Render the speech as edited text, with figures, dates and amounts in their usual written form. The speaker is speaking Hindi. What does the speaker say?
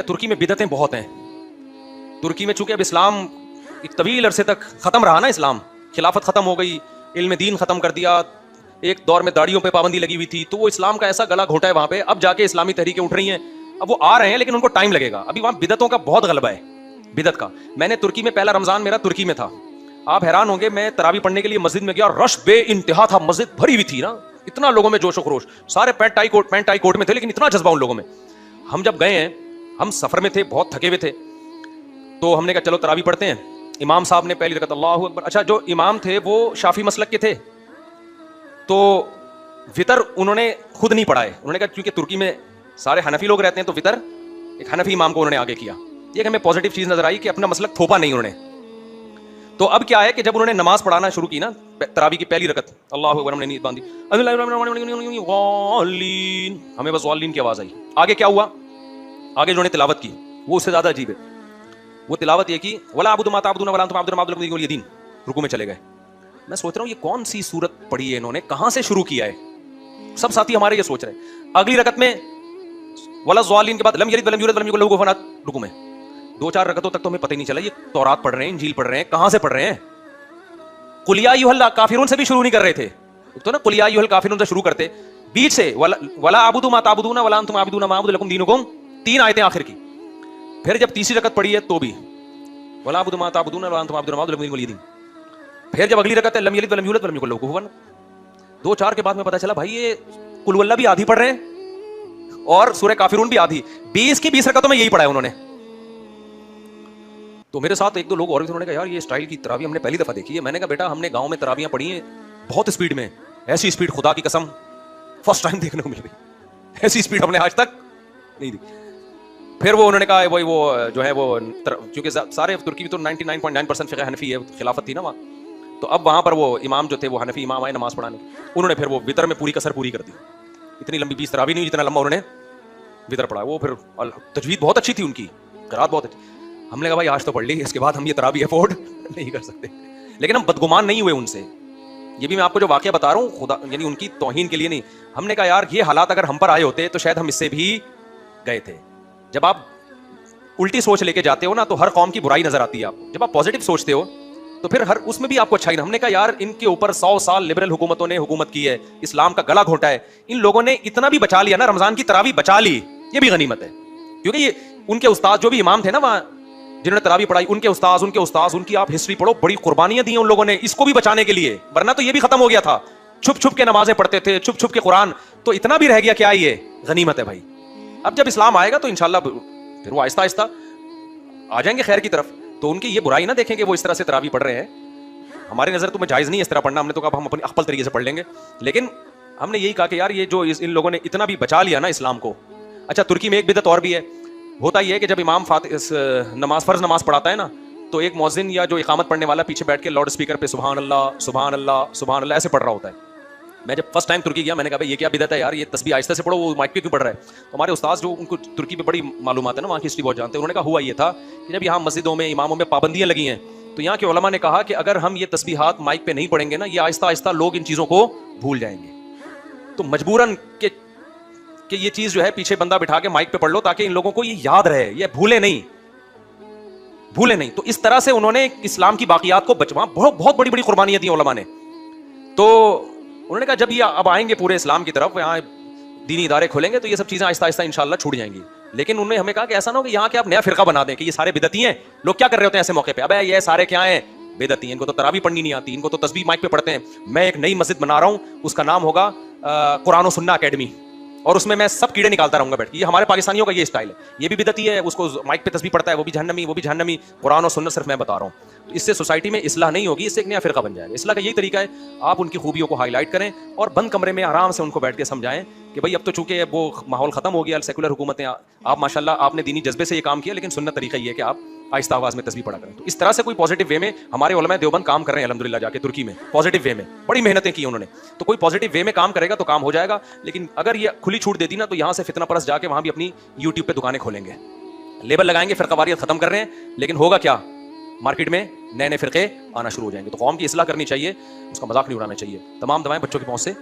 तुर्की में बिदअतें बहुत हैं। तुर्की में चूंकि अब इस्लाम एक तवील अरसे तक ख़त्म रहा ना, इस्लाम खिलाफत ख़त्म हो गई, इल्म दीन ख़त्म कर दिया, एक दौर में दाढ़ियों पे पाबंदी लगी हुई थी, तो वो इस्लाम का ऐसा गला घोटा है वहाँ पे। अब जाके इस्लामी तहरीकें उठ रही हैं, अब वो आ रहे हैं लेकिन उनको टाइम लगेगा। अभी वहाँ बिदअतों का बहुत गलबा है, बिदअत का। मैंने तुर्की में पहला रमज़ान मेरा तुर्की में था, आप हैरान होंगे, मैं तरावी पढ़ने के लिए मस्जिद में गया, रश बे इंतहा था, मस्जिद भरी हुई थी ना, इतना लोगों में जोश व खरोश, सारे पैंट टाई कोट में थे, लेकिन इतना जज्बा उन लोगों में। हम जब गए हैं, हम सफ़र में थे, बहुत थके हुए थे, तो हमने कहा चलो तरावी पढ़ते हैं। इमाम साहब ने पहली रकअत अल्लाहु अकबर। अच्छा, जो इमाम थे वो शाफी मसलक के थे, तो वितर उन्होंने खुद नहीं पढ़ाए। उन्होंने कहा क्योंकि तुर्की में सारे हनफी लोग रहते हैं, तो वितर एक हनफी इमाम को उन्होंने आगे किया। ये हमें पॉजिटिव चीज़ नजर आई कि अपना मसलक थोपा नहीं उन्होंने। तो अब क्या है कि जब उन्होंने नमाज पढ़ाना शुरू की ना, तरावी की पहली रकत, अल्लाहु अकबर, हमने नींद बांधी, हमें बस वालिन की आवाज़ आई। आगे क्या हुआ, आगे जो ने तिलावत की वो उससे ज़्यादा अजीब है। वो तिलावत ये की, वला अबुदु मा ताबुदून वला अंतुम आबिदून मा अअबुदु लकुम दीन। रुकू में चले गए। मैं सोच रहा हूँ ये कौन सी सूरत पढ़ी है इन्होंने, कहाँ से शुरू किया है। सब साथी हमारे ये सोच रहे हैं। अगली रकत में वला ज़ालिन के बाद लम यलिद वलम यूलद वलम यकुल लहू कुफुवन अहद। रुकू में 2-4 रकतों तक तो हमें पता ही नहीं चला ये तौरात पढ़ रहे हैं, इंजील पढ़ रहे हैं, कहाँ से पढ़ रहे हैं। कुल या अय्युहल काफिरून से भी शुरू नहीं कर रहे थे, तो ना कुल या अय्युहल काफिरून से शुरू करते, बीच से वला अबुदु मा ताबुदून वला अंतुम आबिदून मा अअबुदु लकुम दीनुकुम, 3 आयतें आखिर की। फिर जब तीसरी रकत पढ़ी है तो भी वला अबुदु मा ताबुदून वला अंतुम आबिदून मा अअबुदु लकुम दीनुकुम। फिर जब अगली रकत है लम यलिद वलम यूलद वलम यकुल लहू कुफुवन। 2-4 के बाद में पता चला भाई ये कुल वल्ला भी आधी पढ़ रहे हैं और सूरह काफिरून भी आधी। 20 की 20 रकतों में यही पढ़ा है उन्होंने। तो मेरे साथ 1-2 लोग और भी थे, उन्होंने कहा यार ये स्टाइल की तरावी हमने पहली दफा देखी है। मैंने कहा बेटा हमने गांव में तरावियां पढ़ी हैं बहुत स्पीड में, ऐसी स्पीड खुदा की कसम फर्स्ट टाइम देखने को मिल गई, ऐसी स्पीड हमने आज तक नहीं दी। फिर वो उन्होंने कहा वही वो जो है वो, क्योंकि सारे तुर्की में तो 99.9% फ़िक़्ह हनफी है, खिलाफत थी ना वहाँ, तो अब वहाँ पर वो इमाम जो थे वो हनफी इमाम आए नमाज पढ़ाने, उन्होंने फिर वो वितर में पूरी कसर पूरी कर दी। इतनी लंबी 20 तरावी नहीं, जितना लंबा उन्होंने वितर पढ़ा। वो फिर तजवीद बहुत अच्छी थी उनकी, क़िराअत बहुत अच्छी। हमने कहा भाई आज तो पढ़ ली, इसके बाद हम ये तरावी अफोर्ड नहीं कर सकते। लेकिन हम बदगुमान नहीं हुए उनसे। ये भी मैं आपको जो वाक़या बता रहा हूँ खुदा यानी उनकी तौहीन के लिए नहीं। हमने कहा यार ये हालात अगर हम पर आए होते तो शायद हम इससे भी गए थे। जब आप उल्टी सोच लेके जाते हो ना तो हर कौम की बुराई नजर आती है आपको। जब आप पॉजिटिव सोचते हो तो फिर हर उसमें भी आपको अच्छाई। हमने कहा यार इनके ऊपर 100 साल लिबरल हुकूमतों ने हुकूमत की है, इस्लाम का गला घोटा है, इन लोगों ने इतना भी बचा लिया ना, रमजान की तरावी बचा ली, ये भी गनीमत है। क्योंकि ये उनके उस्ताद जो भी इमाम थे ना वहाँ जिन्होंने तरावी पढ़ाई, उनके उस्ताद उनकी आप हिस्ट्री पढ़ो, बड़ी कुर्बानियां दी हैं उन लोगों ने इसको भी बचाने के लिए, वरना तो ये भी खत्म हो गया था। छुप छुप के नमाजें पढ़ते थे, छुप छुप के कुरान, तो इतना भी रह गया क्या, ये गनीमत है भाई। अब जब इस्लाम आएगा तो इंशाल्लाह फिर वो आहिस्ता आहिस्ता आ जाएंगे खैर की तरफ। तो उनकी ये बुराई ना देखेंगे वो इस तरह से तरावी पढ़ रहे हैं। हमारी नज़र तो में जायज़ नहीं है इस तरह पढ़ना, हमने तो कहा हम अपनी अक्ल तरीके से पढ़ लेंगे। लेकिन हमने यही कहा कि यार ये जो इन लोगों ने इतना भी बचा लिया ना इस्लाम को। अच्छा, तुर्की में एक बिदअत और भी है। होता यह है कि जब इमाम फ़र्ज़ नमाज पढ़ाता है ना, तो एक मौज़िन या जो इकामत पढ़ने वाला पीछे बैठ के लाउड स्पीकर पे सुभान अल्लाह सुभान अल्लाह सुभान अल्लाह ऐसे पढ़ रहा होता है। मैं जब फर्स्ट टाइम तुर्की गया मैंने कहा भाई ये क्या बिदअत है यार, ये तस्बीह आहिस्ता से पढ़ो, वो माइक पे क्यों पढ़ रहा है। तो हमारे उस्ताद जो उनको तुर्की पे बड़ी मालूमात है ना, वहाँ की हिस्ट्री बहुत जानते हैं, उन्होंने कहा हुआ ये था कि जब यहाँ मस्जिदों में इमामों में पाबंदियाँ लगी हैं तो यहाँ के उलमा ने कहा कि अगर हम ये तस्बीहात माइक पे नहीं पढ़ेंगे ना, ये आहिस्ता आहिस्ता लोग इन चीज़ों को भूल जाएंगे। तो मजबूरन कि ये चीज़ जो है पीछे बंदा बिठा के माइक पे पढ़ लो ताकि इन लोगों को ये याद रहे, ये भूले नहीं। तो इस तरह से उन्होंने इस्लाम की बाकियात को बचवा बहुत बड़ी बड़ी कुर्बानियां दी उलमा ने। तो उन्होंने कहा जब ये अब आएंगे पूरे इस्लाम की तरफ, यहाँ दीनी इदारे खुलेंगे तो ये सब चीज़ें आहिस्ता आहिस्ता इंशाल्लाह छूट जाएंगी। लेकिन उन्होंने हमें कहा कि ऐसा ना हो कि यहाँ के आप नया फिरका बना दें कि ये सारे बिदअती हैं। लोग क्या कर रहे होते हैं ऐसे मौके पे, अबे ये सारे क्या हैं, बिदअती हैं, इनको तो तरावी पढ़नी नहीं आती, इनको तो तस्बीह माइक पे पढ़ते हैं। मैं एक नई मस्जिद बना रहा हूँ, उसका नाम होगा कुरान और सुन्ना अकेडमी, और उसमें मैं सब कीड़े निकालता रहूंगा बैठ के। ये हमारे पाकिस्तानियों का ये स्टाइल है, ये भी बिदअती है, उसको माइक पे तस्बीह पढ़ता है, वो भी जहन्नमी। कुरान और सुन्नत सिर्फ मैं बता रहा हूँ। तो इससे सोसाइटी में इस्लाह नहीं होगी, इससे एक नया फिरका बन जाएगा। इस्लाह का यही तरीका है, आप उनकी खूबियों को हाईलाइट करें और बंद कमरे में आराम से उनको बैठ के समझाएं कि भाई अब तो चूंकि वो माहौल खत्म हो गया, सेकुलर हुकूमतें, आप माशाल्लाह आपने दीनी जज्बे से ये काम किया, लेकिन सुन्नत तरीका ये है कि आप आहिस्ता आवाज़ में तस्बीह पढ़ा करें। तो इस तरह से कोई पॉजिटिव वे में हमारे उलमा देवबंद काम कर रहे हैं अल्हम्दुलिल्लाह, जाके तुर्की में पॉजिटिव वे में बड़ी मेहनतें की उन्होंने। तो कोई पॉजिटिव वे में काम करेगा तो काम हो जाएगा। लेकिन अगर ये खुली छूट देती ना तो यहाँ से फितना परस्त जाके वहाँ भी अपनी यूट्यूब पे दुकानें खोलेंगे, लेबल लगाएंगे, फ़िरक़ावारियत ख़त्म कर रहे हैं। लेकिन होगा क्या, मार्केट में नए नए फ़िरक़े आना शुरू हो जाएंगे। तो कौम की इस्लाह करनी चाहिए, उसका मजाक नहीं उड़ाना चाहिए। तमाम दवाएं बच्चों की पहुँच से